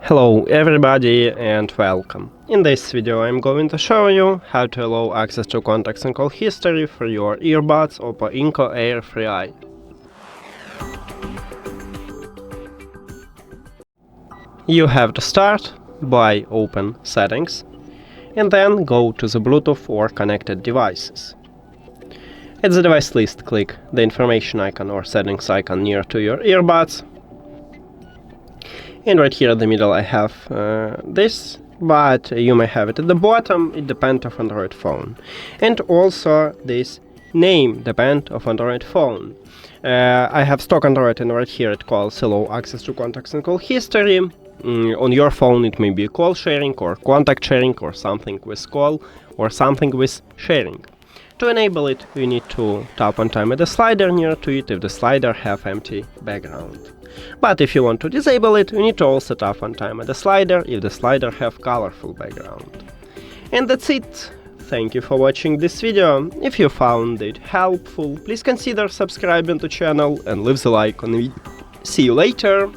Hello everybody and welcome. In this video I'm going to show you how to allow access to contacts and call history for your earbuds OPPO Enco Air3i. You have to start by open settings and then go to the Bluetooth or connected devices. At the device list, click the information icon or settings icon near to your earbuds. And right here in the middle I have this, but you may have it at the bottom, it depends on Android phone. And also this name depends on Android phone. I have stock Android and right here it calls allow access to contacts and call history. On your phone it may be call sharing or contact sharing or something with call or something with sharing. To enable it, you need to tap on time at the slider near to it if the slider have empty background. But if you want to disable it, you need to also tap on time at the slider if the slider have colorful background. And that's it. Thank you for watching this video. If you found it helpful, please consider subscribing to the channel and leave the like on the video. See you later!